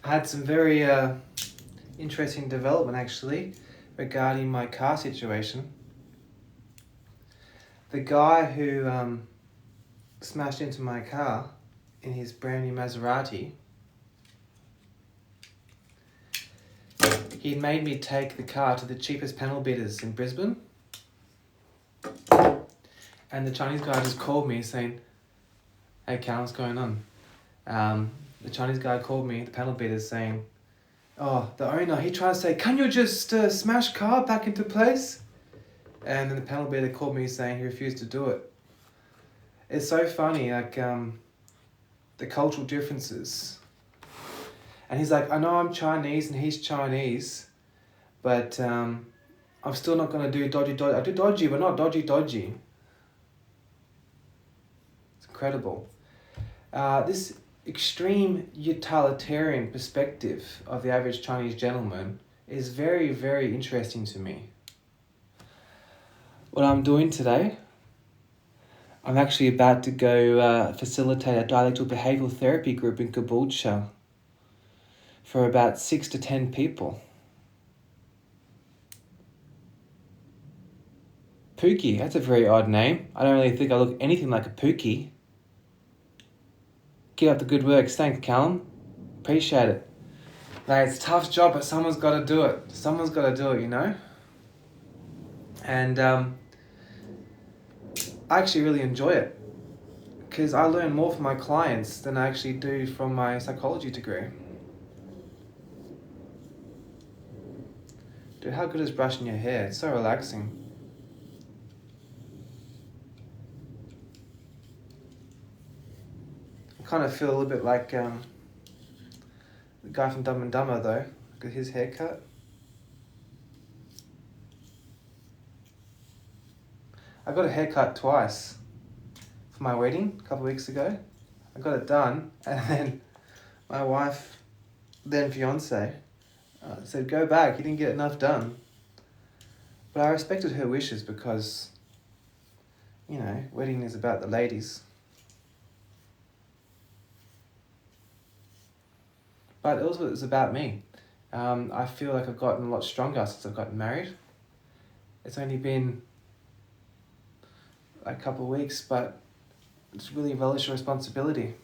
I had some very interesting development actually regarding my car situation. The guy who smashed into my car in his brand new Maserati, he made me take the car to the cheapest panel beaters in Brisbane. And the Chinese guy just called me saying, "Hey Cal, what's going on?" The Chinese guy called me, the panel beaters, saying, "Oh, the owner, he tried to say, can you just smash car back into place?" And then the panel beater called me saying he refused to do it. It's so funny, like the cultural differences. And he's like, "I know I'm Chinese and he's Chinese, but I'm still not going to do dodgy. I do dodgy, but not dodgy. It's incredible. This extreme utilitarian perspective of the average Chinese gentleman is very, very interesting to me. What I'm doing today, I'm actually about to go facilitate a dialectical behavioural therapy group in Caboolture for about 6 to 10 people. Pookie, that's a very odd name. I don't really think I look anything like a Pookie. Keep up the good work. Thanks, Callum. Appreciate it. Like, it's a tough job, but someone's got to do it. Someone's got to do it, you know? And I actually really enjoy it because I learn more from my clients than I actually do from my psychology degree. Dude, how good is brushing your hair? It's so relaxing. I kind of feel a little bit like the guy from Dumb and Dumber though. Look at his haircut. I got a haircut twice for my wedding a couple of weeks ago. I got it done and then my wife, then fiance, said go back, you didn't get enough done. But I respected her wishes because, you know, wedding is about the ladies. But it was about me. I feel like I've gotten a lot stronger since I've gotten married. It's only been a couple of weeks, but it's really relish a responsibility.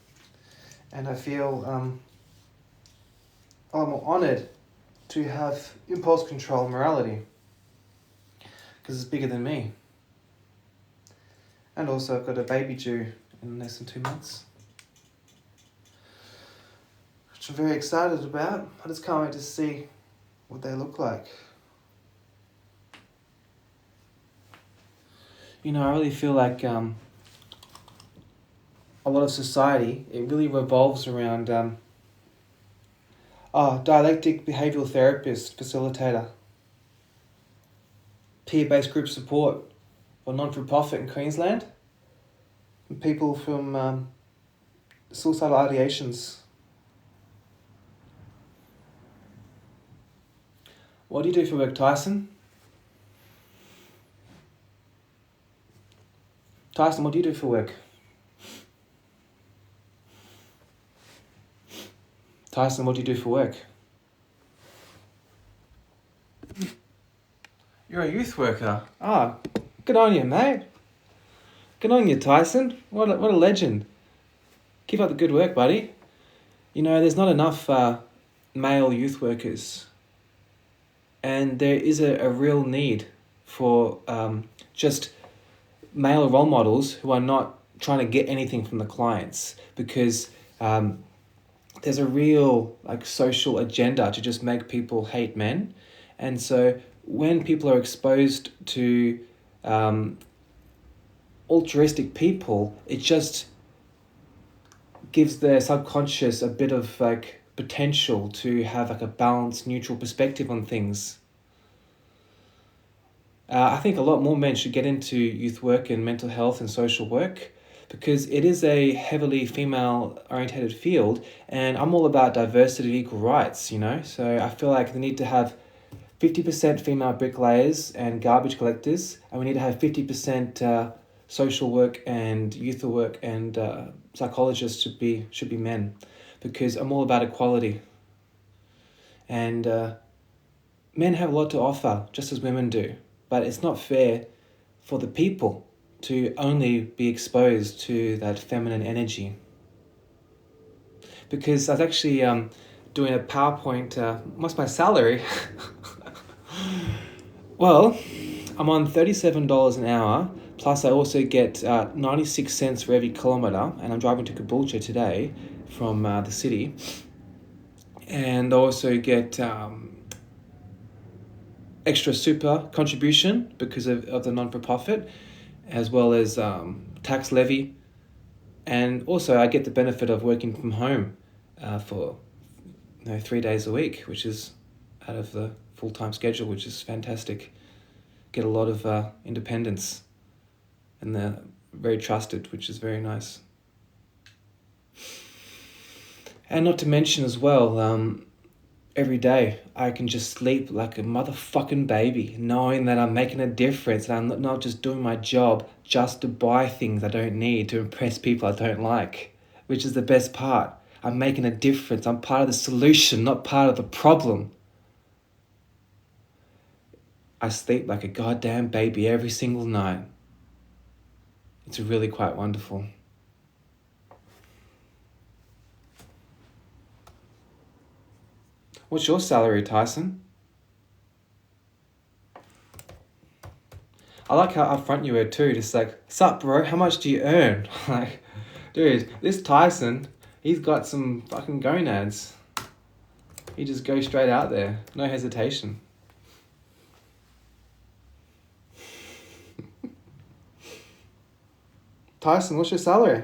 And I feel I'm honoured to have impulse control and morality because it's bigger than me. And also I've got a baby due in less than 2 months, which I'm very excited about. I just can't wait to see what they look like. You know, I really feel like a lot of society, it really revolves around dialectic behavioural therapist, facilitator, peer-based group support, or non-for-profit in Queensland, and people from suicidal ideations. What do you do for work, Tyson? Tyson, what do you do for work? Tyson, what do you do for work? You're a youth worker. Ah, good on you, mate. Good on you, Tyson. What a legend. Keep up the good work, buddy. You know, there's not enough male youth workers. And there is a real need for just male role models who are not trying to get anything from the clients, because there's a real social agenda to just make people hate men. And so when people are exposed to altruistic people, it just gives their subconscious a bit of potential to have a balanced, neutral perspective on things. I think a lot more men should get into youth work and mental health and social work, because it is a heavily female-orientated field, and I'm all about diversity and equal rights, you know? So I feel like they need to have 50% female bricklayers and garbage collectors, and we need to have 50% social work and youth work and psychologists should be men, because I'm all about equality. And men have a lot to offer, just as women do. But it's not fair for the people to only be exposed to that feminine energy. Because I was actually doing a PowerPoint, what's my salary? Well, I'm on $37 an hour, plus I also get 96 cents for every kilometre, and I'm driving to Caboolture today from the city. And I also get extra super contribution because of the non-for-profit, as well as tax levy. And also I get the benefit of working from home for 3 days a week, which is out of the full-time schedule, which is fantastic. Get a lot of independence, and they're very trusted, which is very nice. And not to mention as well, every day I can just sleep like a motherfucking baby, knowing that I'm making a difference and I'm not just doing my job just to buy things I don't need to impress people I don't like, which is the best part. I'm making a difference. I'm part of the solution, not part of the problem. I sleep like a goddamn baby every single night. It's really quite wonderful. What's your salary, Tyson? I like how upfront you were too, just like, sup bro, how much do you earn? Like, dude, this Tyson, he's got some fucking gonads. He just goes straight out there, no hesitation. Tyson, what's your salary?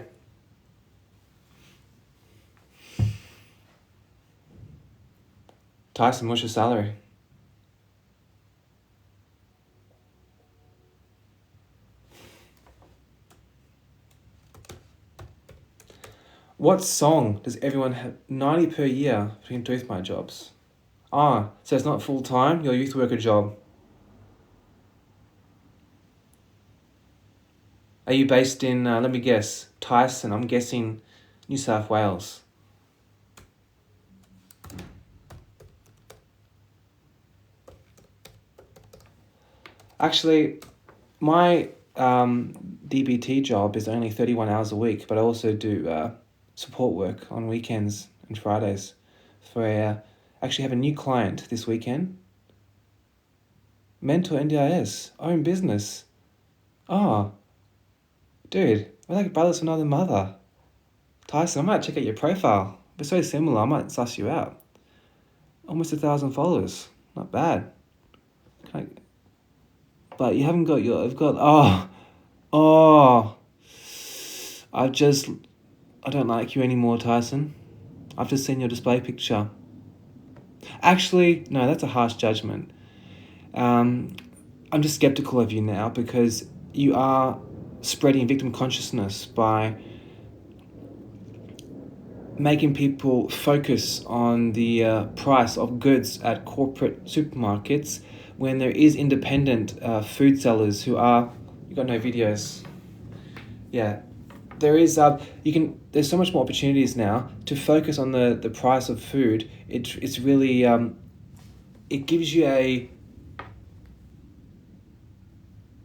Tyson, what's your salary? What song does everyone have 90 per year between both my jobs? So it's not full-time, your youth worker job. Are you based in, let me guess, Tyson? I'm guessing New South Wales. Actually, my DBT job is only 31 hours a week, but I also do support work on weekends and Fridays. Actually have a new client this weekend. Mentor NDIS, own business. Dude, we're like brothers from another mother. Tyson, I might check out your profile. We're so similar, I might suss you out. Almost 1,000 followers. Not bad. But you haven't got I've got, I don't like you anymore, Tyson. I've just seen your display picture. Actually, no, that's a harsh judgment. I'm just skeptical of you now because you are spreading victim consciousness by making people focus on the price of goods at corporate supermarkets when there is independent food sellers who are... You got no videos. Yeah. There's so much more opportunities now to focus on the price of food. It's really it gives you a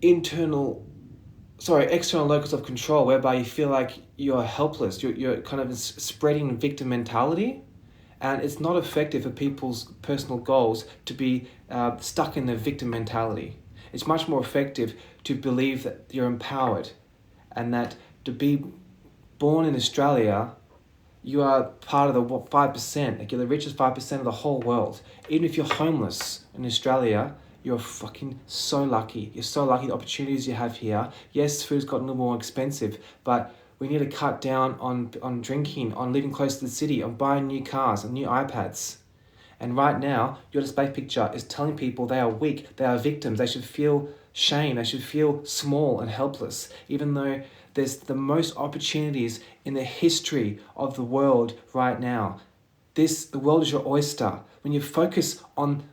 external locus of control whereby you feel like you're helpless. You're kind of spreading victim mentality, and it's not effective for people's personal goals to be stuck in the victim mentality. It's much more effective to believe that you're empowered, and that to be born in Australia, you are part of the 5%, like you're the richest 5% of the whole world. Even if you're homeless in Australia, you're fucking so lucky. You're so lucky the opportunities you have here. Yes, food's gotten a little more expensive, but we need to cut down on drinking, on living close to the city, on buying new cars and new iPads. And right now, your display picture is telling people they are weak, they are victims, they should feel shame, they should feel small and helpless, even though there's the most opportunities in the history of the world right now. The world is your oyster. When you focus on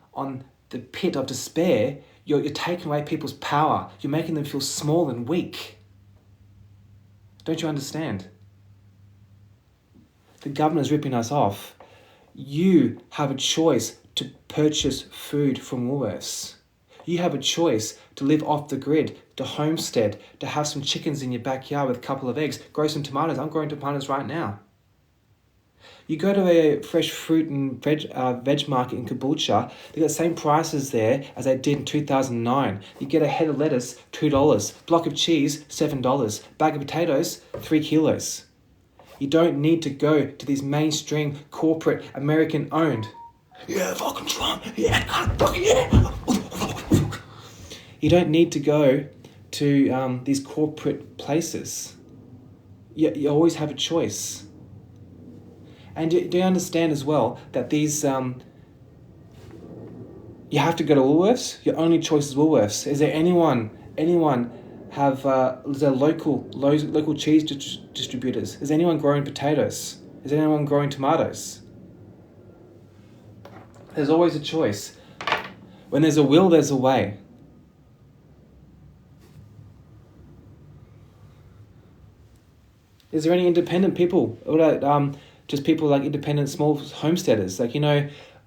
the pit of despair, you're taking away people's power. You're making them feel small and weak. Don't you understand? The governor's ripping us off. You have a choice to purchase food from Woolworths. You have a choice to live off the grid, to homestead, to have some chickens in your backyard with a couple of eggs, grow some tomatoes. I'm growing tomatoes right now. You go to a fresh fruit and veg market in Caboolture, they got the same prices there as they did in 2009. You get a head of lettuce, $2. Block of cheese, $7. Bag of potatoes, 3 kilos. You don't need to go to these mainstream corporate American owned. Yeah, fucking Trump. Yeah, fucking yeah. You don't need to go to these corporate places. You always have a choice. And do you understand as well that these, you have to go to Woolworths? Your only choice is Woolworths. Is there anyone have, is there local cheese distributors? Is anyone growing potatoes? Is anyone growing tomatoes? There's always a choice. When there's a will, there's a way. Is there any independent people? Just people like independent small homesteaders? Like,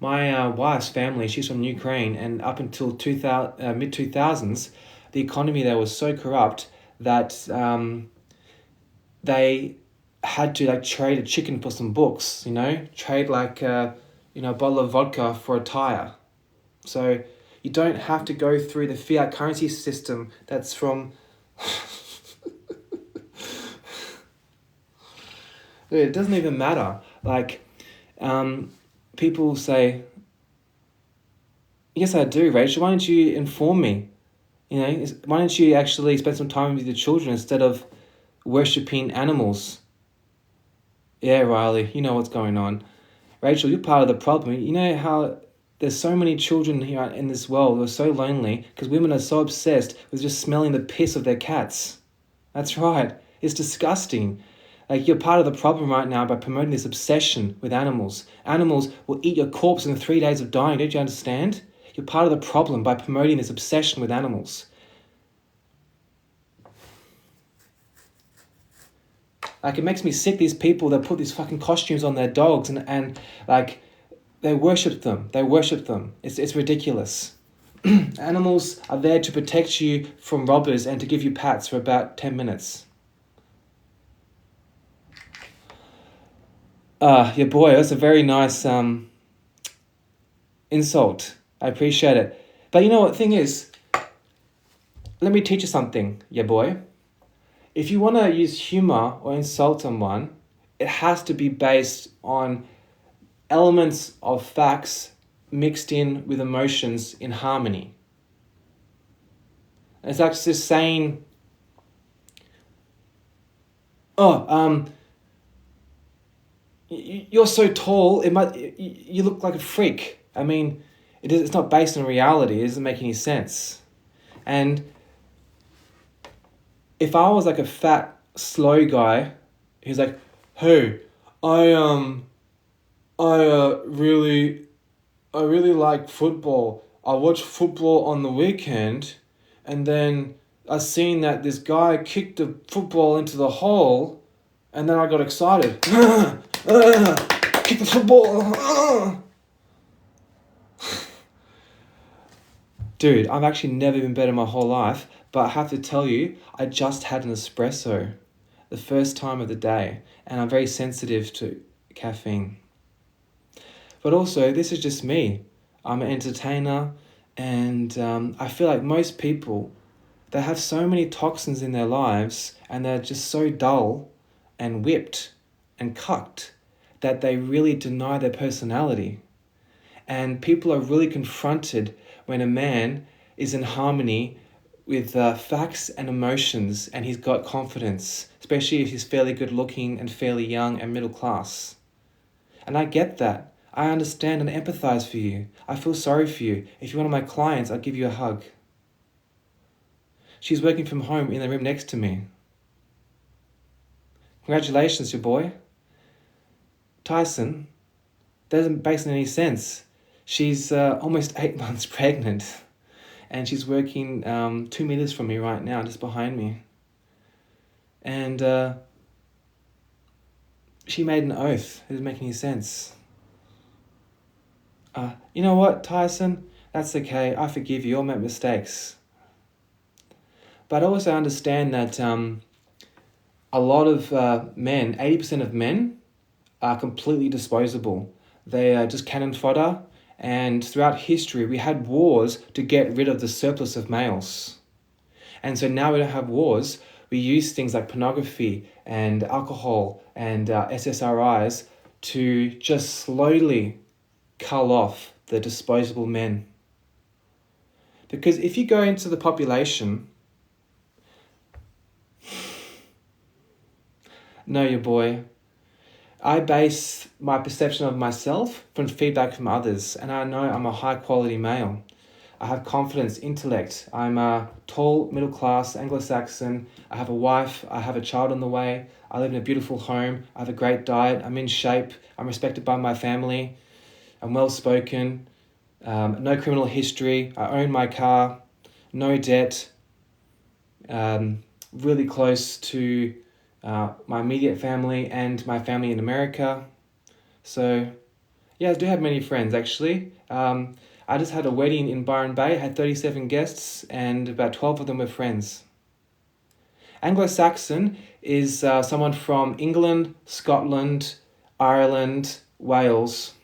my wife's family, she's from Ukraine, and up until mid-2000s, the economy there was so corrupt that they had to trade a chicken for some books, trade a bottle of vodka for a tire. So you don't have to go through the fiat currency system that's from... It doesn't even matter. People say, yes, I do, Rachel. Why don't you inform me? Why don't you actually spend some time with your children instead of worshipping animals? Yeah, Riley, you know what's going on. Rachel, you're part of the problem. You know how there's so many children here in this world who are so lonely because women are so obsessed with just smelling the piss of their cats. That's right. It's disgusting. You're part of the problem right now by promoting this obsession with animals. Animals will eat your corpse in 3 days of dying. Don't you understand? You're part of the problem by promoting this obsession with animals. It makes me sick, these people that put these fucking costumes on their dogs and they worship them. They worship them. It's ridiculous. Animals are there to protect you from robbers and to give you pats for about 10 minutes. Yeah, boy, that's a very nice insult. I appreciate it. But you know what, thing is, let me teach you something, yeah, boy. If you want to use humor or insult someone, it has to be based on elements of facts mixed in with emotions in harmony. It's like just saying, you're so tall, you look like a freak. I mean, it's not based on reality. It doesn't make any sense. And if I was a fat, slow guy who's like, hey, I really like football. I watch football on the weekend, and then I seen that this guy kicked the football into the hole, and then I got excited. Kick the football. Dude, I've actually never been better in my whole life, but I have to tell you, I just had an espresso the first time of the day, and I'm very sensitive to caffeine. But also, this is just me. I'm an entertainer, and I feel like most people, they have so many toxins in their lives, and they're just so dull and whipped and cucked that they really deny their personality. And people are really confronted when a man is in harmony with facts and emotions and he's got confidence, especially if he's fairly good looking and fairly young and middle class. And I get that. I understand and empathize for you. I feel sorry for you. If you're one of my clients, I'll give you a hug. She's working from home in the room next to me. Congratulations, your boy. Tyson, doesn't make any sense. She's almost 8 months pregnant, and she's working 2 meters from me right now, just behind me. And she made an oath. It doesn't make any sense. You know what, Tyson? That's okay. I forgive you. All make mistakes. But I also understand that a lot of men, 80% of men, are completely disposable. They are just cannon fodder. And throughout history, we had wars to get rid of the surplus of males. And so now we don't have wars. We use things like pornography and alcohol and SSRIs to just slowly cull off the disposable men. Because if you go into the population, know your boy. I base my perception of myself from feedback from others, and I know I'm a high quality male. I have confidence, intellect. I'm a tall, middle class, Anglo-Saxon. I have a wife. I have a child on the way. I live in a beautiful home. I have a great diet. I'm in shape. I'm respected by my family. I'm well spoken. No criminal history. I own my car. No debt. Really close to my immediate family and my family in America. So, yeah, I do have many friends actually. I just had a wedding in Byron Bay, had 37 guests, and about 12 of them were friends. Anglo-Saxon is someone from England, Scotland, Ireland, Wales.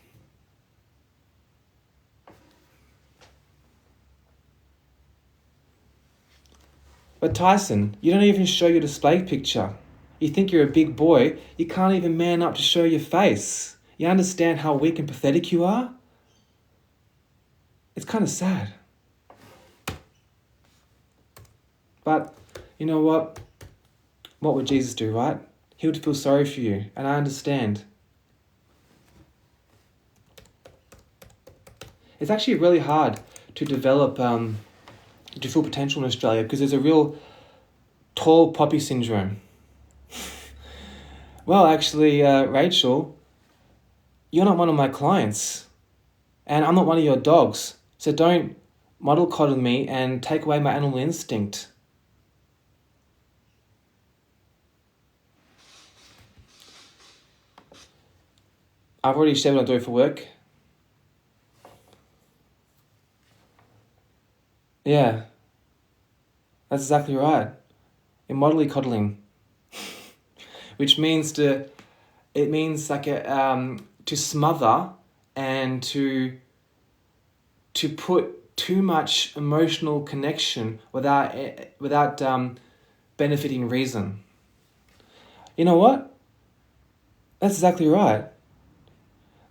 But Tyson, you don't even show your display picture. You think you're a big boy, you can't even man up to show your face. You understand how weak and pathetic you are? It's kind of sad. But you know what? What would Jesus do, right? He would feel sorry for you, and I understand. It's actually really hard to develop to full potential in Australia because there's a real tall poppy syndrome. Well, actually, Rachel, you're not one of my clients, and I'm not one of your dogs. So don't model coddle me and take away my animal instinct. I've already shared what I do for work. Yeah, that's exactly right. In modelly coddling, which means to smother and to put too much emotional connection without benefiting reason. You know what? That's exactly right.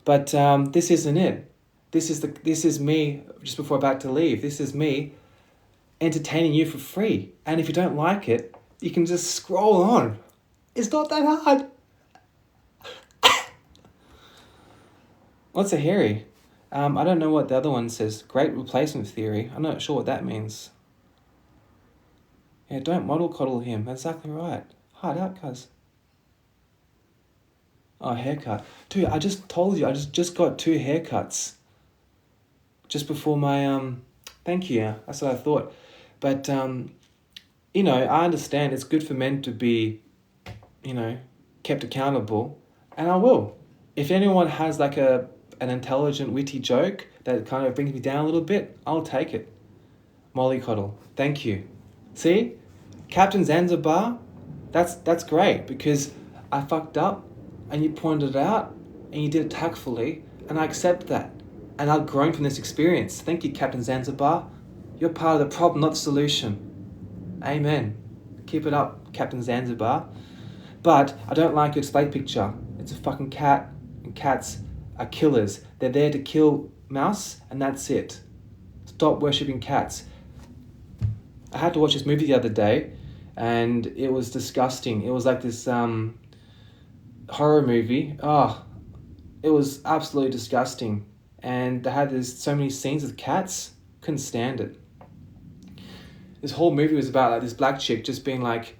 But this isn't it. This is me just before about to leave. This is me entertaining you for free. And if you don't like it, you can just scroll on. It's not that hard. What's a hairy? I don't know what the other one says. Great replacement theory. I'm not sure what that means. Yeah, don't model coddle him. That's exactly right. Hard out, cuz. Oh, haircut. Dude, I just told you, I just got 2 haircuts. Just before my, thank you, that's what I thought. But, I understand it's good for men to be, kept accountable. And I will. If anyone has like an intelligent, witty joke that kind of brings me down a little bit, I'll take it. Mollycoddle. Thank you. See? Captain Zanzibar, that's great because I fucked up and you pointed it out and you did it tactfully and I accept that. And I've grown from this experience. Thank you, Captain Zanzibar. You're part of the problem, not the solution. Amen. Keep it up, Captain Zanzibar. But I don't like your display picture. It's a fucking cat, and cats are killers. They're there to kill mouse, and that's it. Stop worshipping cats. I had to watch this movie the other day, and it was disgusting. It was like this horror movie. Oh, it was absolutely disgusting. And they had so many scenes with cats. Couldn't stand it. This whole movie was about like this black chick just being like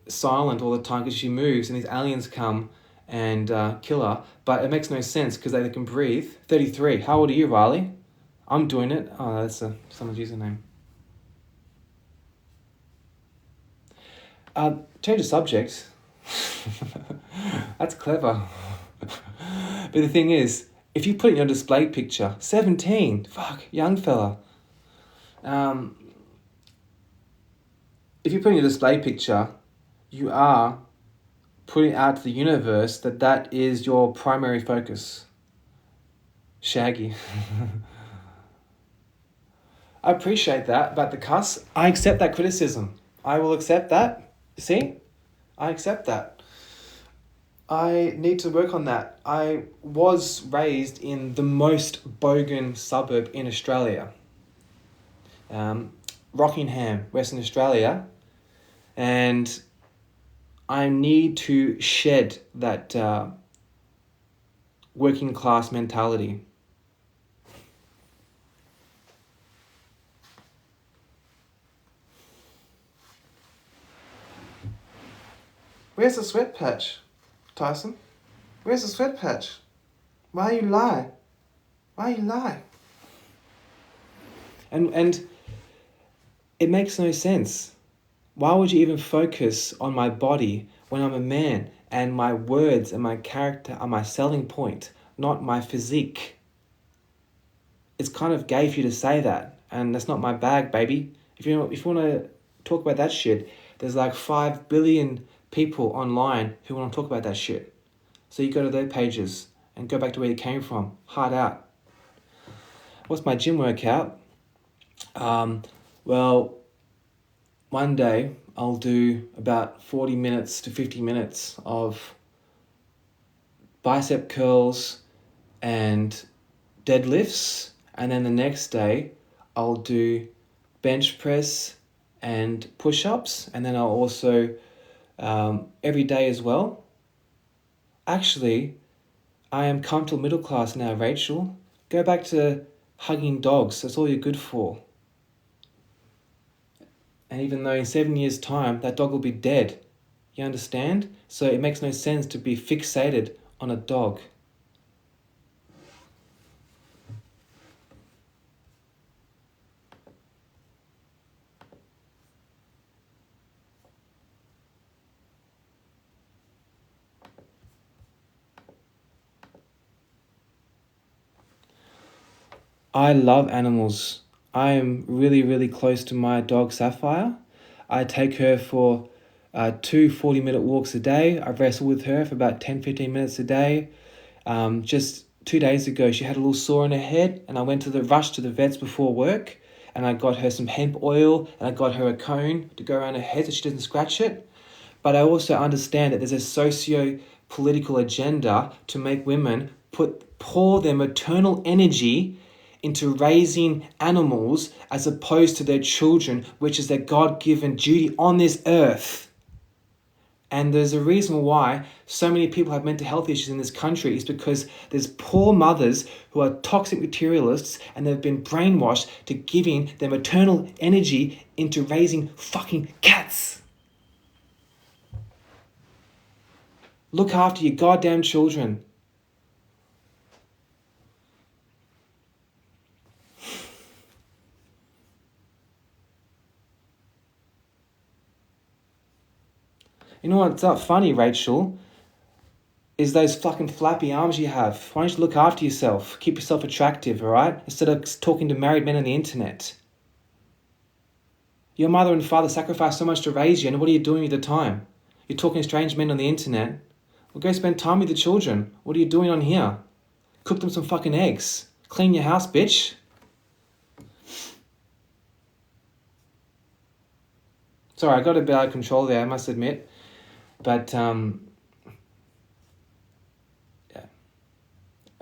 silent all the time because she moves and these aliens come and kill her. But it makes no sense because they can breathe. 33. How old are you, Riley? I'm doing it. Oh, that's someone's username. Change the subject. That's clever. But the thing is, if you put it in your display picture, 17, fuck, young fella. If you put in your display picture, you are putting out to the universe that is your primary focus. Shaggy. I appreciate that about the cuss. I accept that criticism. I will accept that. See? I accept that. I need to work on that. I was raised in the most bogan suburb in Australia. Rockingham, Western Australia. And I need to shed that working class mentality. Where's the sweat patch, Tyson? Where's the sweat patch? Why you lie? Why you lie? And it makes no sense. Why would you even focus on my body when I'm a man and my words and my character are my selling point, not my physique? It's kind of gay for you to say that, and that's not my bag, baby. If you want to talk about that shit, there's like 5 billion people online who want to talk about that shit. So you go to their pages and go back to where you came from. Hard out. What's my gym workout? Well, one day I'll do about 40 minutes to 50 minutes of bicep curls and deadlifts. And then the next day I'll do bench press and push-ups. And then I'll also, every day as well. Actually, I am comfortable middle class now, Rachel. Go back to hugging dogs. That's all you're good for. And even though in 7 years' time, that dog will be dead. You understand? So it makes no sense to be fixated on a dog. I love animals. I am really, really close to my dog Sapphire. I take her for 2 40-minute walks a day. I wrestle with her for about 10-15 minutes a day. Just 2 days ago, she had a little sore in her head, and I went to the vets before work, and I got her some hemp oil, and I got her a cone to go around her head so she doesn't scratch it. But I also understand that there's a socio-political agenda to make women pour their maternal energy into raising animals as opposed to their children, which is their God-given duty on this earth. And there's a reason why so many people have mental health issues in this country is because there's poor mothers who are toxic materialists and they've been brainwashed to giving their maternal energy into raising fucking cats. Look after your goddamn children. You know what's not funny, Rachel? Is those fucking flappy arms you have. Why don't you look after yourself? Keep yourself attractive, alright? Instead of talking to married men on the internet. Your mother and father sacrificed so much to raise you, and what are you doing with the time? You're talking to strange men on the internet. Well, go spend time with the children. What are you doing on here? Cook them some fucking eggs. Clean your house, bitch. Sorry, I got a bit out of control there, I must admit. But, yeah.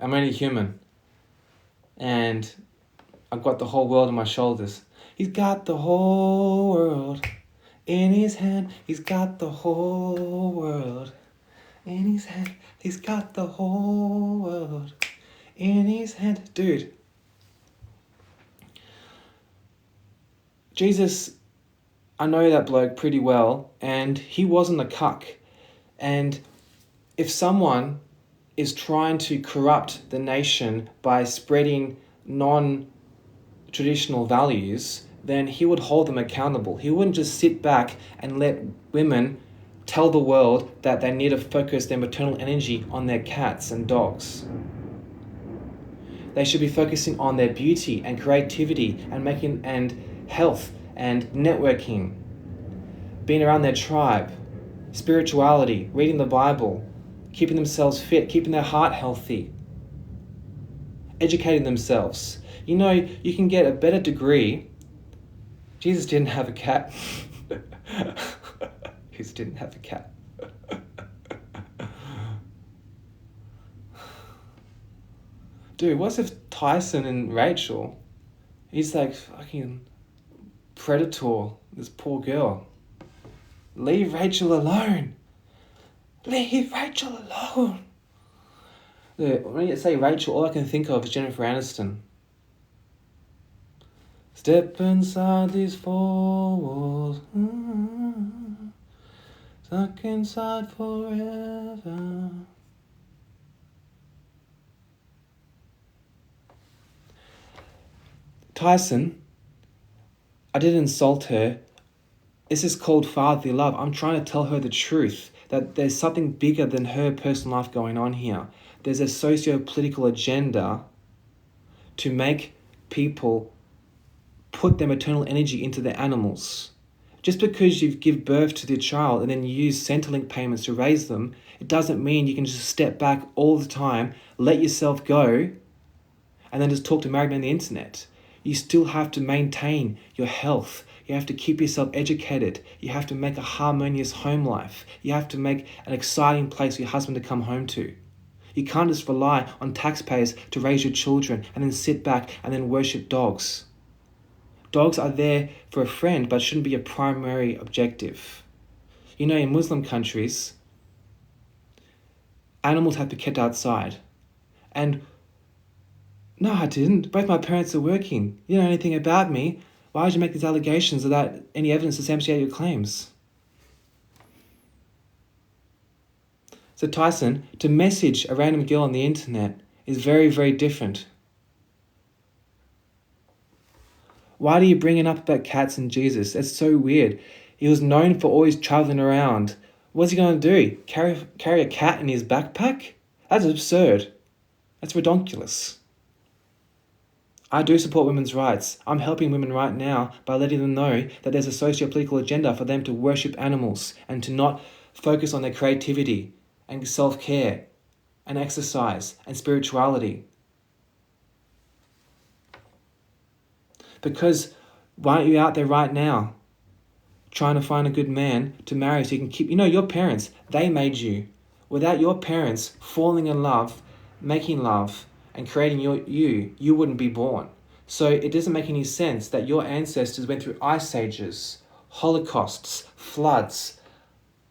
I'm only human. And I've got the whole world on my shoulders. He's got the whole world in his hand. He's got the whole world in his hand. He's got the whole world in his hand. Dude. Jesus, I know that bloke pretty well, and he wasn't a cuck. And if someone is trying to corrupt the nation by spreading non-traditional values, then he would hold them accountable. He wouldn't just sit back and let women tell the world that they need to focus their maternal energy on their cats and dogs. They should be focusing on their beauty and creativity and health and networking, being around their tribe, spirituality, reading the Bible, keeping themselves fit, keeping their heart healthy, educating themselves. You know, you can get a better degree. Jesus didn't have a cat. Jesus didn't have a cat. Dude, what's if Tyson and Rachel, he's like fucking predator, this poor girl. Leave Rachel alone. Leave Rachel alone. Dude, when you say Rachel, all I can think of is Jennifer Aniston. Step inside these four walls, stuck inside forever. Tyson, I didn't insult her. This is called fatherly love. I'm trying to tell her the truth, that there's something bigger than her personal life going on here. There's a socio-political agenda to make people put their maternal energy into their animals. Just because you give birth to the child and then you use Centrelink payments to raise them, it doesn't mean you can just step back all the time, let yourself go, and then just talk to married men on the internet. You still have to maintain your health. You have to keep yourself educated. You have to make a harmonious home life. You have to make an exciting place for your husband to come home to. You can't just rely on taxpayers to raise your children and then sit back and then worship dogs. Dogs are there for a friend, but shouldn't be a primary objective. You know, in Muslim countries, animals have to be kept outside. And no, I didn't. Both my parents are working. You don't know anything about me. Why did you make these allegations without any evidence to substantiate your claims? So Tyson, to message a random girl on the internet is very, very different. Why do you bring it up about cats and Jesus? That's so weird. He was known for always traveling around. What's he going to do? Carry a cat in his backpack? That's absurd. That's redonkulous. I do support women's rights. I'm helping women right now by letting them know that there's a socio-political agenda for them to worship animals and to not focus on their creativity and self-care and exercise and spirituality. Because why aren't you out there right now trying to find a good man to marry so you can keep... You know, your parents, they made you. Without your parents falling in love, making love, and creating you wouldn't be born. So it doesn't make any sense that your ancestors went through ice ages, holocausts, floods,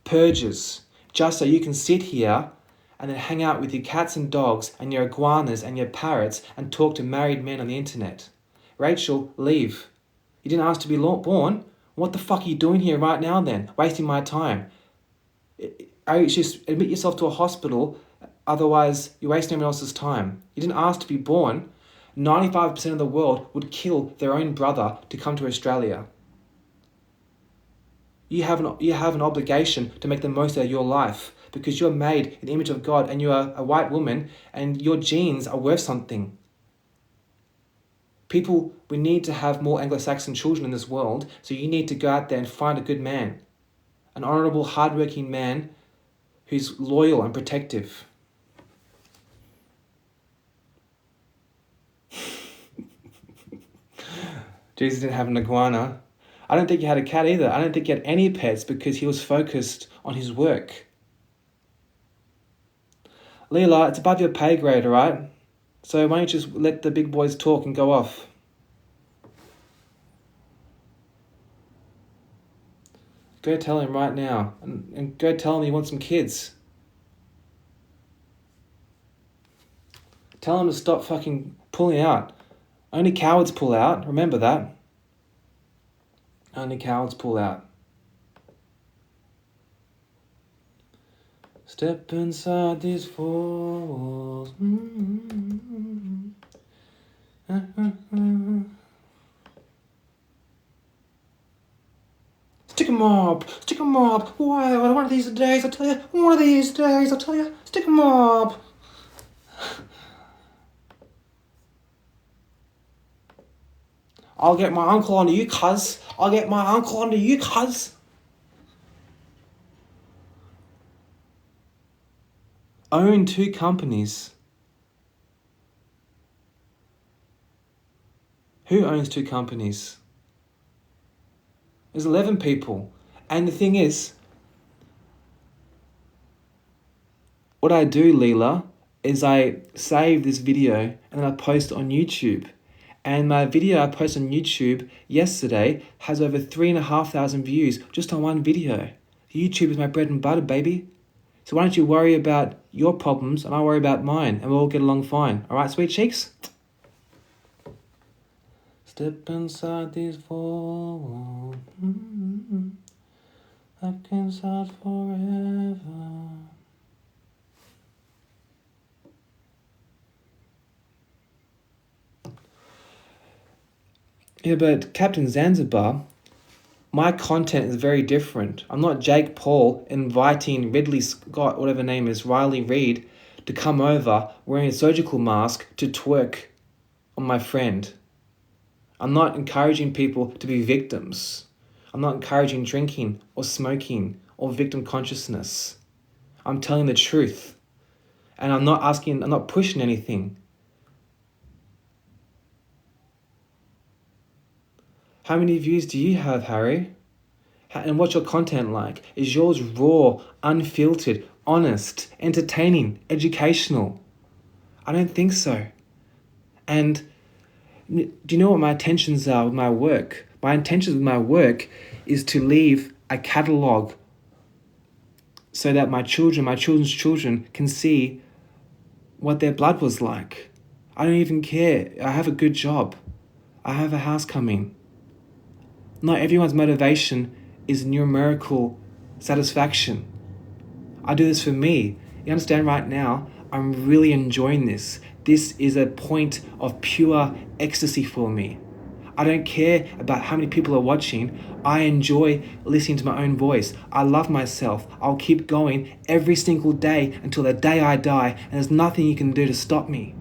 purges, just so you can sit here and then hang out with your cats and dogs and your iguanas and your parrots and talk to married men on the internet. Rachel, leave. You didn't ask to be born. What the fuck are you doing here right now then? Wasting my time. Just admit yourself to a hospital. Otherwise, you're wasting everyone else's time. You didn't ask to be born. 95% of the world would kill their own brother to come to Australia. You have an obligation to make the most out of your life because you're made in the image of God and you're a white woman and your genes are worth something. People, we need to have more Anglo-Saxon children in this world, so you need to go out there and find a good man. An honourable, hardworking man who's loyal and protective. Jesus didn't have an iguana. I don't think he had a cat either. I don't think he had any pets because he was focused on his work. Leela, it's above your pay grade, alright? So why don't you just let the big boys talk and go off? Go tell him right now. And go tell him you want some kids. Tell him to stop fucking pulling out. Only cowards pull out. Remember that. Only cowards pull out. Step inside these four walls. Stick 'em up. Stick 'em up. Why? One of these days, I tell you. One of these days, I tell you. Stick 'em up. I'll get my uncle onto you, cuz. I'll get my uncle onto you, cuz. Own 2 companies. Who owns 2 companies? There's 11 people. And the thing is, what I do, Leela, is I save this video and then I post it on YouTube. And my video I posted on YouTube yesterday has over 3,500 views just on one video. YouTube is my bread and butter, baby. So why don't you worry about your problems and I worry about mine and we'll all get along fine. All right, sweet cheeks? Step inside these 4 walls. Look inside forever. Yeah, but Captain Zanzibar, my content is very different. I'm not Jake Paul inviting Ridley Scott, whatever name is, Riley Reid, to come over wearing a surgical mask to twerk on my friend. I'm not encouraging people to be victims. I'm not encouraging drinking or smoking or victim consciousness. I'm telling the truth. And I'm not pushing anything. How many views do you have, Harry? And what's your content like? Is yours raw, unfiltered, honest, entertaining, educational? I don't think so. And do you know what my intentions are with my work? My intentions with my work is to leave a catalogue so that my children's children can see what their blood was like. I don't even care. I have a good job. I have a house coming. Not everyone's motivation is numerical satisfaction. I do this for me. You understand right now, I'm really enjoying this. This is a point of pure ecstasy for me. I don't care about how many people are watching. I enjoy listening to my own voice. I love myself. I'll keep going every single day until the day I die, and there's nothing you can do to stop me.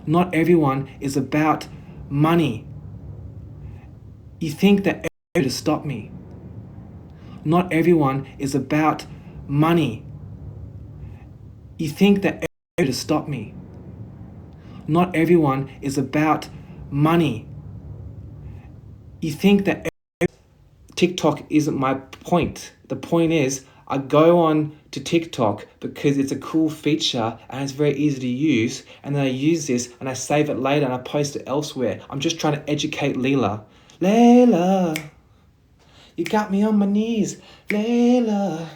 Not everyone is about money. You think that to stop me. Not everyone is about money. You think that to stop me. Not everyone is about money. You think that TikTok isn't my point. The point is, I go on to TikTok because it's a cool feature and it's very easy to use, and then I use this and I save it later and I post it elsewhere. I'm just trying to educate Leela. Layla, you got me on my knees. Layla,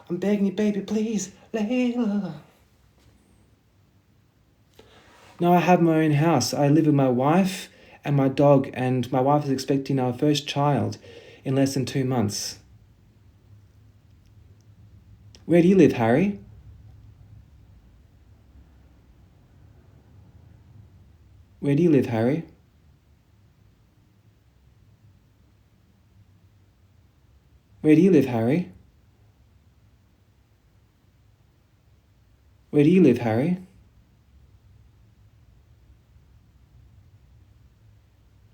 I'm begging you, baby, please. Layla. Now I have my own house. I live with my wife and my dog, and my wife is expecting our first child in less than 2 months. Where do you live, Harry? Where do you live, Harry? Where do you live, Harry? Where do you live, Harry?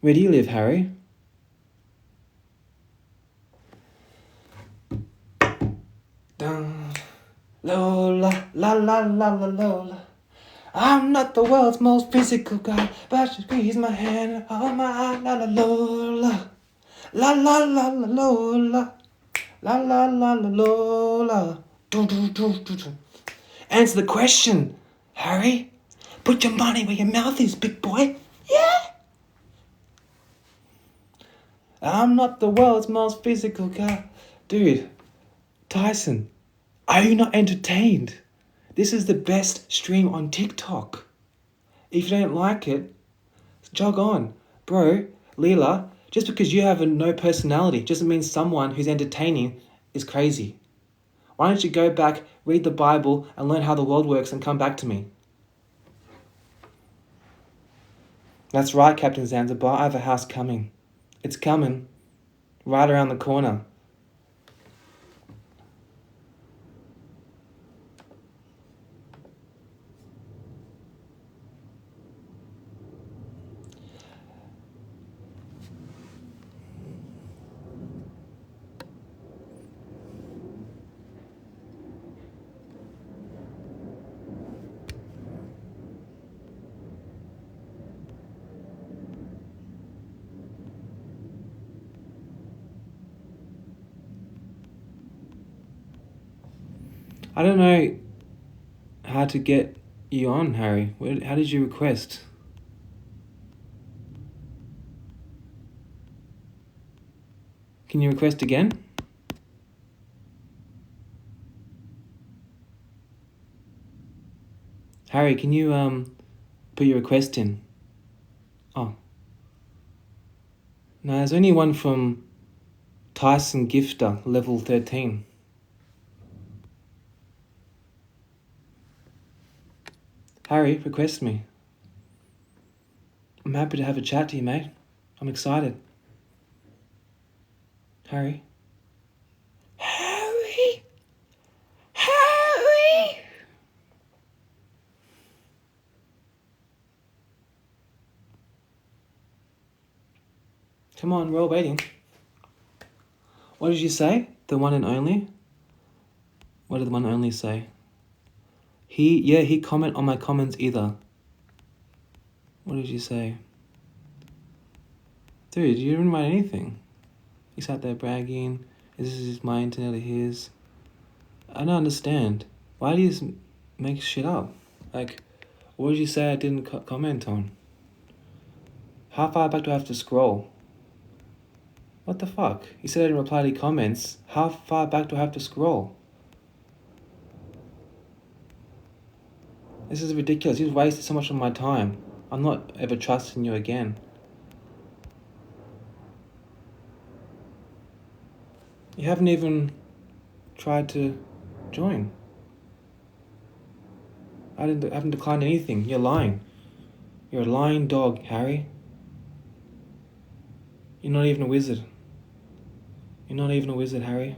Where do you live, Harry? Dun, Lola, la la la la Lola. I'm not the world's most physical guy, but she squeeze my hand, oh my la la Lola. La la la la Lola. La la la la Lola. Do, do, do, do, do. Answer the question, Harry. Put your money where your mouth is, big boy. Yeah. I'm not the world's most physical guy. Dude, Tyson, are you not entertained? This is the best stream on TikTok. If you don't like it, jog on. Bro, Leela, just because you have no personality doesn't mean someone who's entertaining is crazy. Why don't you go back, read the Bible, and learn how the world works and come back to me? That's right, Captain Zanzibar, I have a house coming. It's coming. Right around the corner. I don't know how to get you on, Harry. How did you request? Can you request again? Harry, can you put your request in? Oh. No, there's only one from Tyson Gifter, level 13. Harry, request me. I'm happy to have a chat to you, mate. I'm excited. Harry? Harry? Harry? Come on, we're all waiting. What did you say? The one and only? What did the one and only say? He comment on my comments either. What did you say? Dude, you didn't write anything. He sat there bragging. This is my internet or his. I don't understand. Why do you just make shit up? Like, what did you say I didn't comment on? How far back do I have to scroll? What the fuck? You said I didn't reply to your comments. How far back do I have to scroll? This is ridiculous. You've wasted so much of my time. I'm not ever trusting you again. You haven't even tried to join. I haven't declined anything. You're lying. You're a lying dog, Harry. You're not even a wizard. You're not even a wizard, Harry.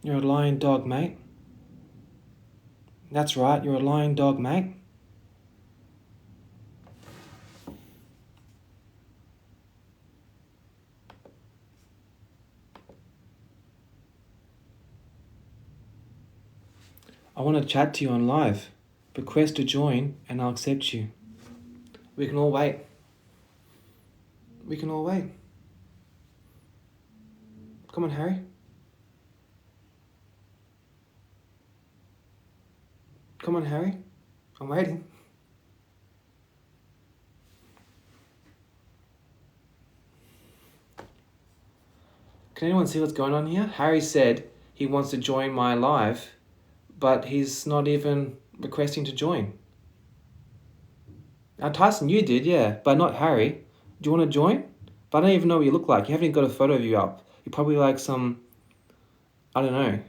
You're a lying dog, mate. That's right, you're a lying dog, mate. I want to chat to you on live. Request to join and I'll accept you. We can all wait. We can all wait. Come on, Harry. Come on, Harry. I'm waiting. Can anyone see what's going on here? Harry said he wants to join my live, but he's not even requesting to join. Now, Tyson, you did, yeah, but not Harry. Do you want to join? But I don't even know what you look like. You haven't even got a photo of you up. You're probably like some, I don't know,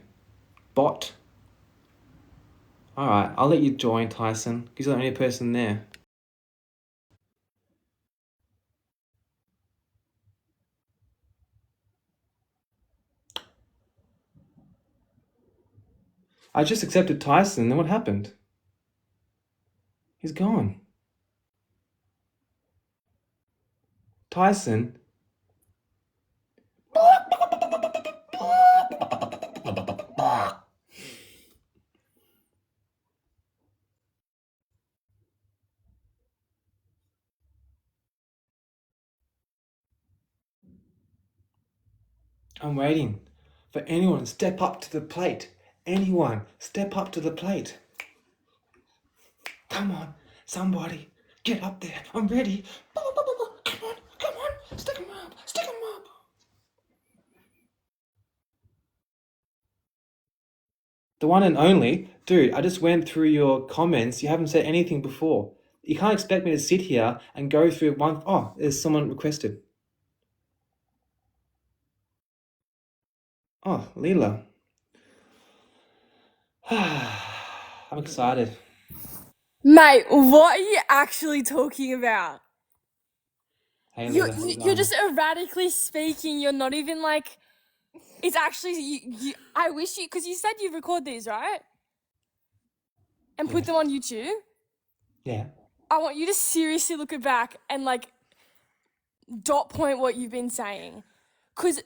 bot. Alright, I'll let you join, Tyson, because you're the only person there. I just accepted Tyson, then what happened? He's gone. Tyson? I'm waiting for anyone to step up to the plate. Anyone, step up to the plate. Come on, somebody, get up there. I'm ready. Come on, stick 'em up, stick 'em up. The one and only, dude, I just went through your comments. You haven't said anything before. You can't expect me to sit here and go through one. Oh, there's someone requested. Oh, Leela. I'm excited. Mate, what are you actually talking about? Hey, Leela, how's it You're going? just erratically speaking. You're not even like. It's actually you. I wish you, because you said you record these, right? And put Yeah. them on YouTube. Yeah. I want you to seriously look it back and like dot point what you've been saying, because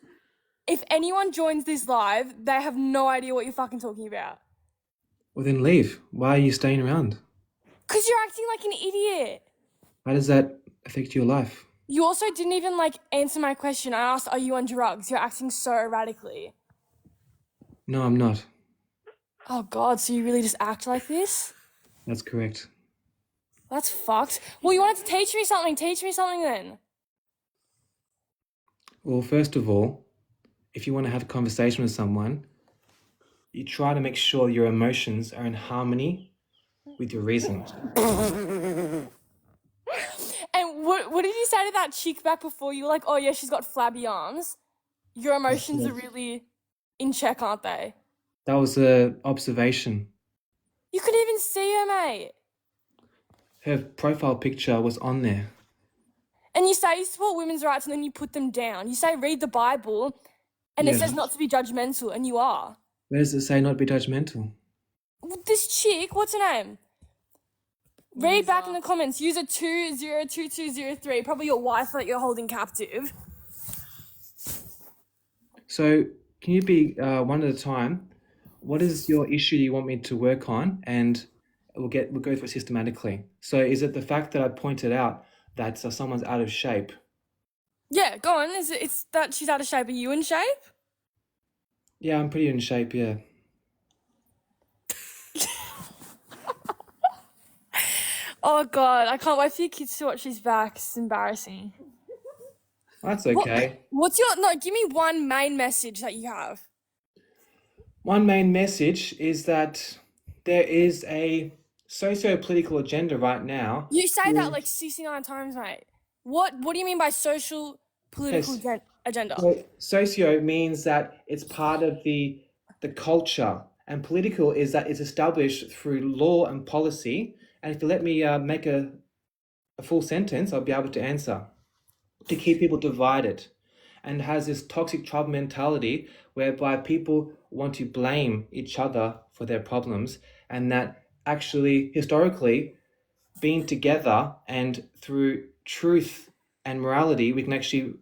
if anyone joins this live, they have no idea what you're fucking talking about. Well, then leave. Why are you staying around? Because you're acting like an idiot. How does that affect your life? You also didn't even like answer my question. I asked, "Are you on drugs?" You're acting so erratically. No, I'm not. Oh God, so you really just act like this? That's correct. That's fucked. Well, you wanted to teach me something. Teach me something then. Well, first of all, if you want to have a conversation with someone, you try to make sure your emotions are in harmony with your reason. And what did you say to that chick back before? You were like, oh yeah, she's got flabby arms. Your emotions are really in check, aren't they? That was a observation. You couldn't even see her, mate. Her profile picture was on there. And you say you support women's rights and then you put them down. You say read the Bible and it Yeah. says not to be judgmental, and you are. Where does it say not be judgmental? This chick, what's her name? Read back in the comments. User 202203, probably your wife that you're holding captive. So, can you be one at a time? What is your issue you want me to work on, and we'll go through it systematically. So, is it the fact that I pointed out that someone's out of shape? Yeah, go on. It's that she's out of shape. Are you in shape? Yeah, I'm pretty in shape. Yeah. Oh God, I can't wait for your kids to watch this back. It's embarrassing. That's okay. Give me one main message that you have. One main message is that there is a socio-political agenda right now. You say that like 69 times, mate. What do you mean by social political agenda? So socio means that it's part of the culture, and political is that it's established through law and policy. And if you let me make a full sentence, I'll be able to answer. To keep people divided, and has this toxic tribe mentality whereby people want to blame each other for their problems, and that actually historically being together and through truth and morality we can actually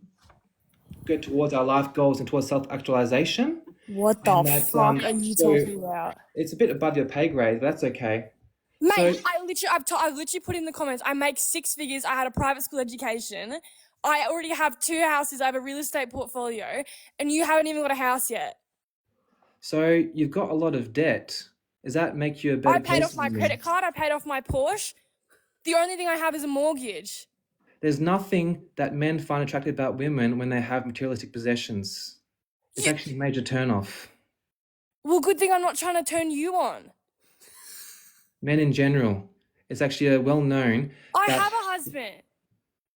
get towards our life goals and towards self-actualization. What the fuck are you talking about? It's a bit above your pay grade, but that's okay. Mate, So, I've literally put in the comments, I make 6 figures, I had a private school education, I already have 2 houses, I have a real estate portfolio, and you haven't even got a house yet. so you've got a lot of debt. Does that make you a better person? I paid off my credit card, I paid off my Porsche. The only thing I have is a mortgage. There's nothing that men find attractive about women when they have materialistic possessions. It's actually a major turnoff. Well, good thing I'm not trying to turn you on. Men in general, it's actually a well-known. I have a husband.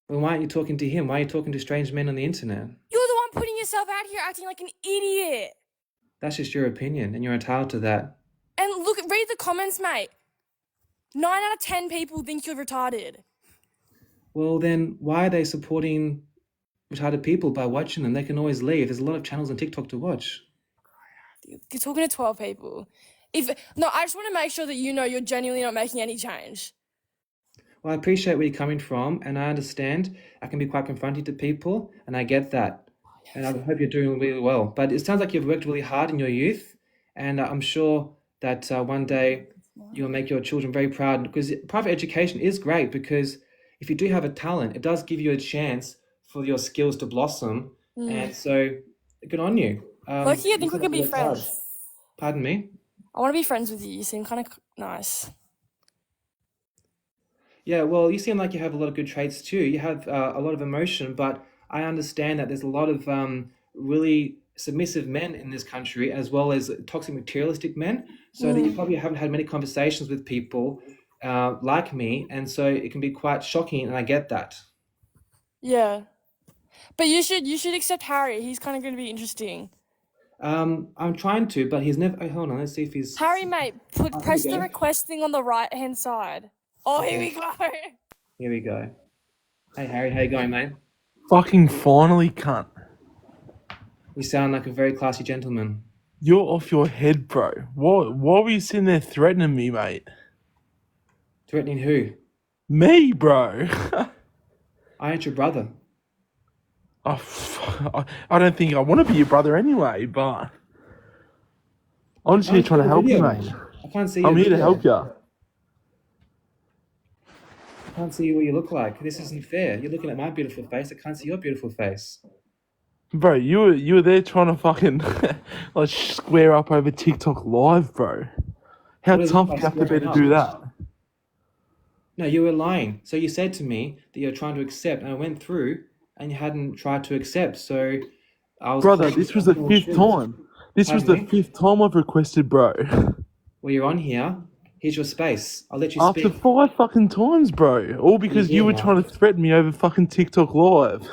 Well, why aren't you talking to him? Why are you talking to strange men on the internet? You're the one putting yourself out here acting like an idiot. That's just your opinion, and you're entitled to that. And look, read the comments, mate. 9 out of 10 people think you're retarded. Well, then why are they supporting retarded people by watching them? They can always leave. There's a lot of channels on TikTok to watch. You're talking to 12 people. I just want to make sure that you know you're genuinely not making any change. Well, I appreciate where you're coming from, and I understand I can be quite confronting to people, and I get that. And I hope you're doing really well. But it sounds like you've worked really hard in your youth, and I'm sure that one day you'll make your children very proud, because private education is great, because if you do have a talent, it does give you a chance for your skills to blossom. And so good on you. Loki, I think we could be friends. Pardon me? I want to be friends with you. You seem kind of nice. Yeah, well, you seem like you have a lot of good traits too. You have a lot of emotion, but I understand that there's a lot of really submissive men in this country, as well as toxic materialistic men. So that you probably haven't had many conversations with people like me, and so it can be quite shocking, and I get that. Yeah. But you should accept Harry. He's kind of going to be interesting. I'm trying to, but he's never. Oh, hold on, let's see if he's. Harry, mate, press the request thing on the right-hand side. Oh, here we go. Here we go. Hey, Harry, how you going, mate? Fucking finally, cunt. You sound like a very classy gentleman. You're off your head, bro. Why were you sitting there threatening me, mate? Threatening who? Me, bro. I ain't your brother. I don't think I want to be your brother anyway, but I'm just here trying to help you, mate. I can't see. I'm here to help you. I can't see what you look like. This isn't fair. You're looking at my beautiful face. I can't see your beautiful face. Bro, you were there trying to fucking like square up over TikTok live, bro. How What does it tough look do like you have to be squaring to up? do that? No, you were lying. So you said to me that you're trying to accept, and I went through, and you hadn't tried to accept. So I was Brother, calling this you was the on fifth truth. time. This was Pardon the me? 5th time I've requested, bro. Well, you're on here. Here's your space. I'll let you After speak. 5 fucking times, bro. All What are you because you doing were now? trying to threaten me over fucking TikTok live.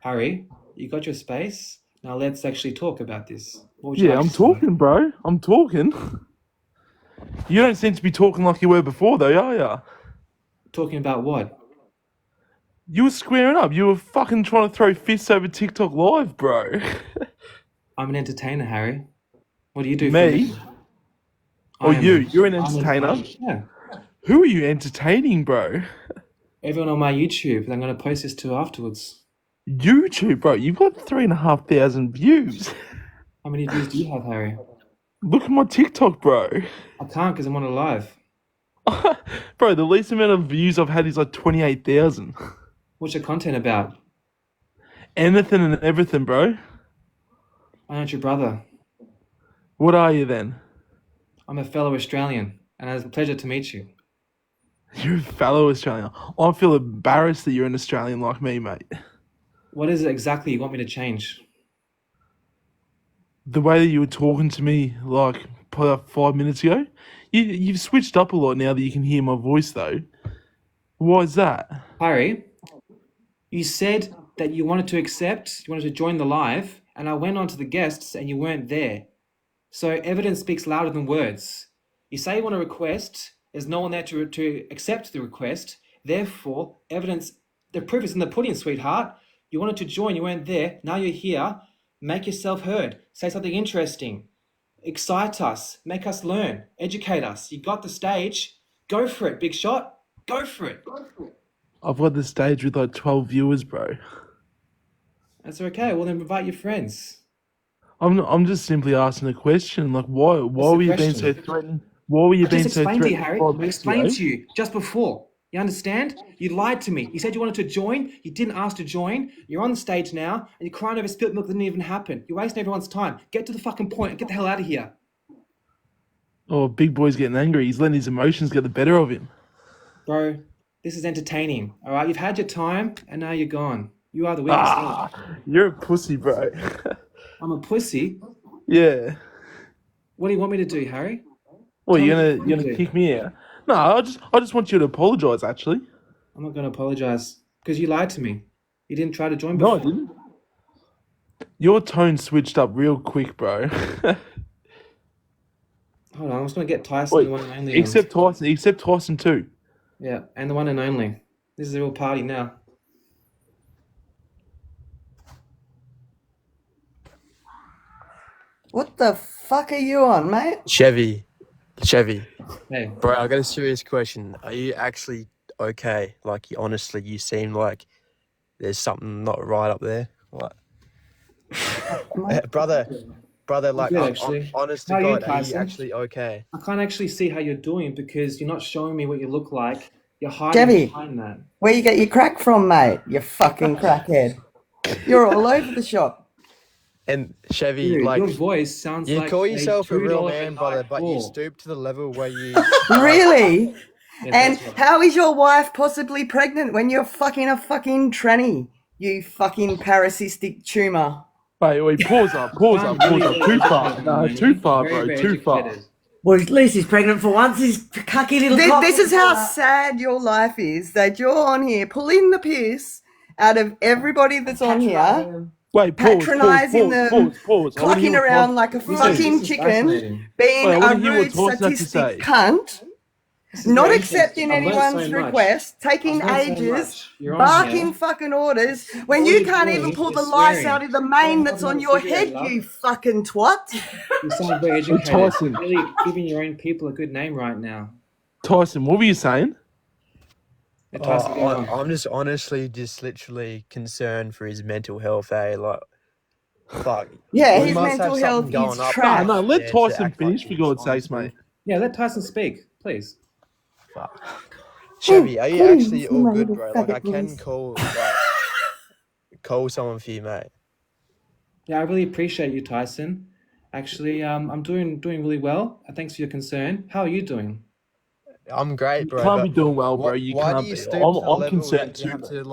Harry, you got your space. Now let's actually talk about this. What would you Yeah, like I'm to say? talking, bro. I'm talking. You don't seem to be talking like you were before, though, are ya? Talking about what? You were squaring up. You were fucking trying to throw fists over TikTok live, bro. I'm an entertainer, Harry. What do you do for a Me? living? Or you? I'm You're an I'm entertainer. yeah. Who are you entertaining, bro? Everyone on my YouTube, and I'm gonna post this to afterwards. YouTube, bro. You've got 3,500 views. How many views do you have, Harry? Look at my TikTok, bro. I can't because I'm on a live. Bro, the least amount of views I've had is like 28,000. What's your content about? Anything and everything, bro. I'm not your brother. What are you then? I'm a fellow Australian, and it's a pleasure to meet you. You're a fellow Australian. I feel embarrassed that you're an Australian like me, mate. What is it exactly you want me to change? The way that you were talking to me like probably like 5 minutes ago, you've switched up a lot now that you can hear my voice, though. Why is that? Harry, you said that you wanted to accept, you wanted to join the live, and I went on to the guests and you weren't there. So evidence speaks louder than words. You say you want to request, there's no one there to accept the request. Therefore, evidence, the proof is in the pudding, sweetheart. You wanted to join, you weren't there. Now you're here. Make yourself heard. Say something interesting. Excite us. Make us learn. Educate us. You got the stage. Go for it, big shot. Go for it. I've got the stage with like 12 viewers, bro. That's okay. Well, then invite your friends. I'm just simply asking a question. Like, why What's the were you being so question? threatened? Why were you I just being so explained to you, threatened Harry. 5 I minutes explained ago? to you just before. You understand? You lied to me. You said you wanted to join. You didn't ask to join. You're on the stage now, and you're crying over spilt milk that didn't even happen. You're wasting everyone's time. Get to the fucking point and get the hell out of here. Oh, big boy's getting angry. He's letting his emotions get the better of him. Bro, this is entertaining. All right? You've had your time, and now you're gone. You are the weakest link. You're a pussy, bro. I'm a pussy. Yeah. What do you want me to do, Harry? Well, Tell me you're what you gonna want me to do. kick me out? No, I just want you to apologize. Actually, I'm not going to apologize because you lied to me. You didn't try to join no, I before. didn't. Your tone switched up real quick, bro. Hold on, I'm just going to get Tyson, Wait, the one and only. except Tyson too. Yeah, and the one and only. This is a real party now. What the fuck are you on, mate? Chevy, Hey, bro, I got a serious question. Are you actually okay? Like, honestly, you seem like there's something not right up there. What? brother, like, good, actually. honest to How are you, God, are you Tyson? actually okay? I can't actually see how you're doing because you're not showing me what you look like. You're hiding Chevy. behind that. Where you get your crack from, mate? You fucking crackhead. You're all over the shop. And Chevy, Dude, like, your voice sounds you like call a yourself a real $2 man, night brother, but you whore. stoop to the level where you. Really? Yes, And that's right. how is your wife possibly pregnant when you're fucking a fucking tranny? You fucking parasitic tumor. Wait, pause up. I'm really, really Too far. educated, No, man. too far, Very, bro. very Too far. educated. Well, at least he's pregnant for once. His cucky little cock. This is how sad your life is, that you're on here pulling the piss out of everybody that's on here, Wait, pause. patronising them, I wanna hear clucking what around Tyson- like a This is fucking chicken, fascinating. being Wait, I a wanna hear what rude, Tyson has to sadistic say. cunt, This is not very accepting interesting. I've learned anyone's so much. request, taking I've learned so ages, much. You're on barking here. fucking orders, when All you you're can't doing even pull is the lice swearing. out of the Go mane and that's have on another your cigarette, head, love. you fucking twat. You sound very educated. Tyson. You're really giving your own people a good name right now. Tyson, what were you saying? Yeah, Tyson, go on. I'm just honestly, just literally concerned for his mental health, eh? Like, fuck. Yeah, You his must mental have health something going is up trash. No, let there to Tyson act finish, like for this, God's sakes, honestly. mate. Yeah, let Tyson speak, please. Fuck. Chevy, are you Please, actually you all my good, little bro? Like, I faggot can boys. call someone for you, mate. Yeah, I really appreciate you, Tyson. Actually, I'm doing really well. Thanks for your concern. How are you doing? I'm great, You bro. can't be But doing well, bro. You why do can't you be. stoop to the I'm level concerned that you too, have bro. to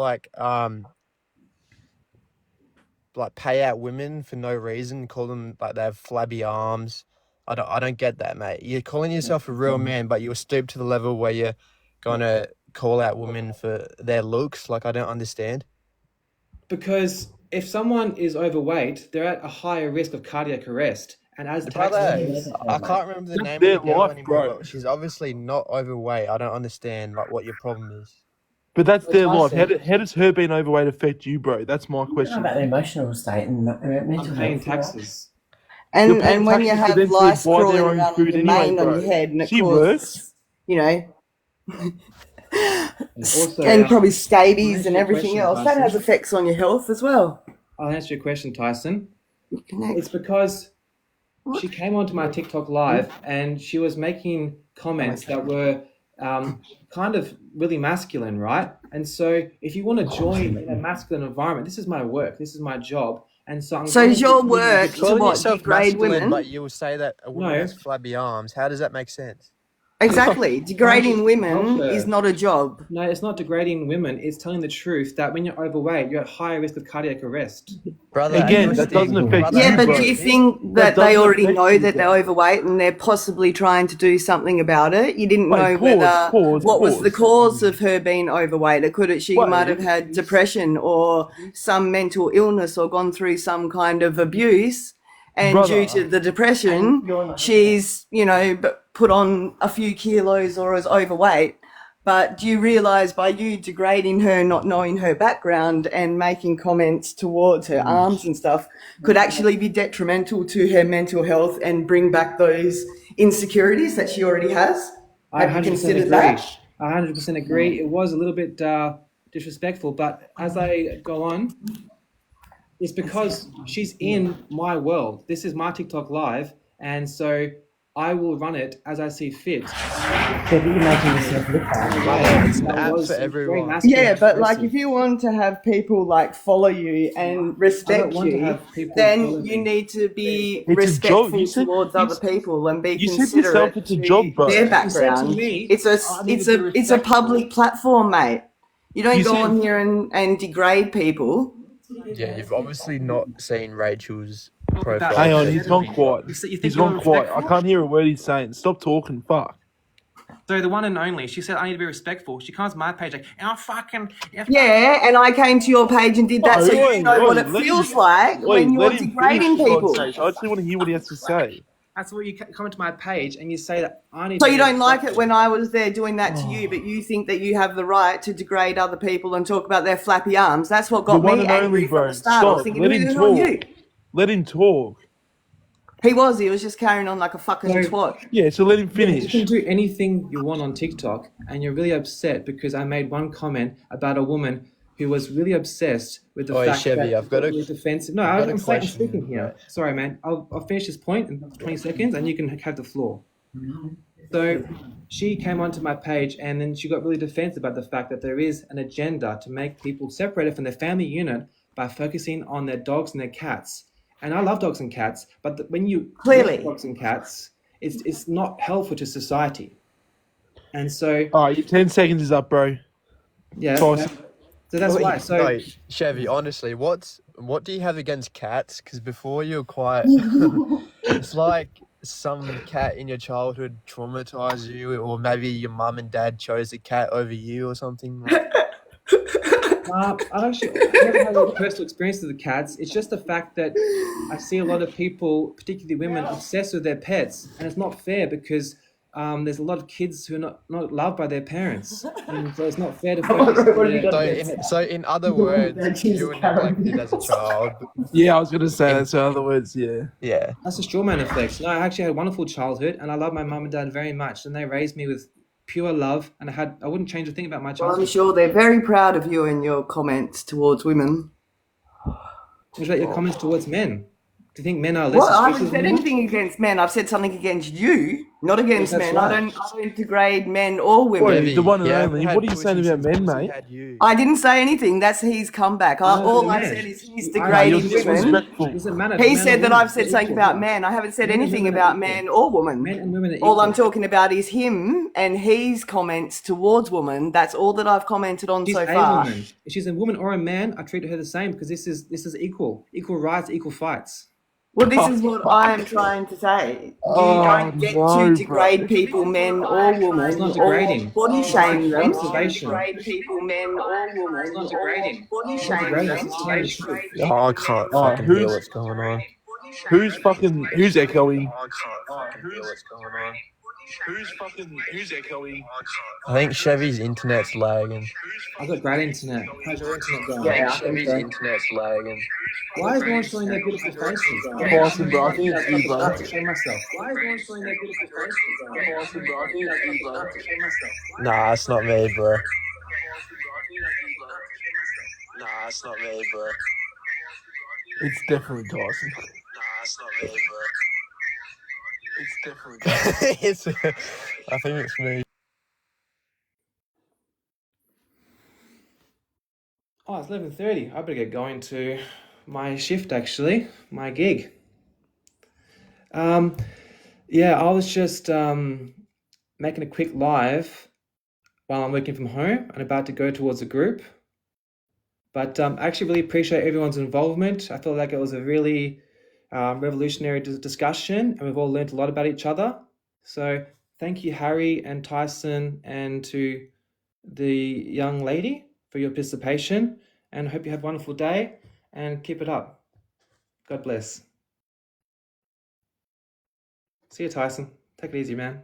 like pay out women for no reason, call them like they have flabby arms? I don't get that, mate. You're calling yourself a real man, but you'll stoop to the level where you're gonna call out women for their looks. Like, I don't understand. Because if someone is overweight, they're at a higher risk of cardiac arrest. And as Brother, taxpayers, I can't remember the That's name of their the girl life, anymore, bro. but she's obviously not overweight. I don't understand like what your problem is. But that's so their life. Tyson, How does her being overweight affect you, bro? That's my I don't know question. about their emotional state and mental I'm paying health. You know? taxes. You're paying And when you taxes for have them to lice buy their crawling own around on food your anyway, mane on your bro. head, and it She works. causes, you know, And also, and probably I'll scabies answer and your everything question, else. That has Tyson. effects on your health as well. I'll answer your question, Tyson. It's Next. because What? she came onto my TikTok live and she was making comments that were kind of really masculine, right? And so if you want to join in a masculine environment, this is my work, this is my job. And so I'm So going is your to work to Calling what? yourself Degrade masculine, women? but you will say that a woman No. has flabby arms. How does that make sense? Exactly. Degrading help women her. is not a job. No, it's not degrading women. It's telling the truth that when you're overweight, you're at higher risk of cardiac arrest. Brother, are Again, you a that doesn't stick? affect Brother, Yeah, you, but bro. do you stick? think That that they doesn't already affect know you, that they're bro. overweight and they're possibly trying to do something about it? You didn't know Wait, what was the pause. cause of her being overweight. She might have Wait, had depression or some mental illness or gone through some kind of abuse. And due to brother. the depression, she's, put on a few kilos or is overweight. But do you realise by you degrading her, not knowing her background and making comments towards her arms and stuff could actually be detrimental to her mental health and bring back those insecurities that she already has? I Have you 100% considered agree. that? I 100% agree. It was a little bit disrespectful, but as I go on, it's because she's in my world. This is my TikTok live, and so I will run it as I see fit. Yeah, but you're making yourself look bad. Brother, it's an That app was for very everyone. masculine Yeah, and but like aggressive. if you want to have people like follow you and I don't respect want to you, have people follow then you me. need to be It's a job. respectful towards other people and be You said yourself considerate it's a job, to bro. their You said to background. me, It's a I need it's to be a it's a public respectful. platform, mate. You don't You go said on here and degrade people. Yeah, you've obviously not seen Rachel's Talk about profile hang on, picture. he's gone quiet. You think He's you're gone quiet. I respectful? can't hear a word he's saying. Stop talking, fuck. So the one and only, she said I need to be respectful. She comes to my page like, "Oh fucking Yeah, and I came to your page and did that so you know what it feels like when you're let him finish, degrading for God's people. sake. I actually want to hear what he has to say. That's what you come to my page and you say that I need So to you be don't like it respectful." when I was there doing that to you, but you think that you have the right to degrade other people and talk about their flappy arms. That's what The got one me and angry only, from bro. the start. I was Stop. thinking, Let who him the hell are talk. you? Let him talk. He was just carrying on like a fucking So- twat. Yeah, so let him Yeah, you finish. can do anything you want on TikTok, and you're really upset because I made one comment about a woman who was really obsessed with the Oi, fact Chevy, that I've got a- you're defensive. No, I've got a I'm question, speaking here. right? Sorry, man. I'll finish this point in 20 seconds, and you can have the floor. So she came onto my page, and then she got really defensive about the fact that there is an agenda to make people separated from their family unit by focusing on their dogs and their cats. And I love dogs and cats, but when you Clearly. dogs and cats, it's not helpful to society. And so Alright, your 10 seconds is up, bro. yeah, Tyson. so that's Oi, why. So no, Chevy, honestly, what do you have against cats? Because before you were quite, it's like some cat in your childhood traumatized you, or maybe your mum and dad chose a cat over you or something. I've never had a personal experience with the cats. It's just the fact that I see a lot of people, particularly women, obsessed with their pets, and it's not fair because there's a lot of kids who are not loved by their parents, and so it's not fair to focus on their So in other words, you were neglected as a child. Yeah, I was going to say that, so in other words, yeah. Yeah. That's a straw man effect. No, I actually had a wonderful childhood, and I love my mum and dad very much, and they raised me with pure love, and I wouldn't change a thing about my Well, I'm childhood. sure they're very proud of you and your comments towards women. What about your comments towards men? Do you think men are less Well, I haven't restrictive said than you? anything against men. I've said something against you, Not against That's men. right. I don't degrade men or women. Oi, Chevy, the one and you haven't only. had What are you pussy saying about since men, pussy mate? had you. I didn't say anything. That's his comeback. All I've man. said is he's You- Nah, you're degrading Listen, women. disrespectful. Listen, man, He man said and that women, I've said they're something equal, about yeah. men. I haven't said Men and anything women are about equal. men or women. Men and women are All I'm equal. talking about is him and his comments towards women. That's all that I've commented on She's so a far. woman. If she's a woman or a man, I treat her the same because this is equal rights, equal fights. Well, this is what I am trying to say. You don't get to degrade people, men or women, It's not or degrading. body shame them. Observation. Degrade people, men or women, It's not degrading. or body It's not shame degrading. them. It's telling the truth. Oh, I can't Oh, fucking hear who's what's going on. who's echoing? Who's echoing? Who's echoing? I think Chevy's internet's lagging. I've got great internet. How's your internet going? Yeah, I think Chevy's so. internet's lagging. Why is no one showing their beautiful faces? Tyson, bro, I think it's you, bro. I have to show myself. Why is no one showing their beautiful faces? Tyson, bro, I think it's you, bro. Nah, it's not me, bro. Nah, it's not me, bro. It's definitely Tyson. Nah, it's not me, bro. It's definitely Tyson. It's, I think it's me. Oh, it's 11:30. I better get going to my shift actually, my gig. Yeah, I was just making a quick live while I'm working from home and about to go towards a group. But I actually really appreciate everyone's involvement. I felt like it was a really revolutionary discussion, and we've all learned a lot about each other. So thank you, Harry and Tyson, and to the young lady for your participation. And I hope you have a wonderful day and keep it up. God bless. See you, Tyson. Take it easy, man.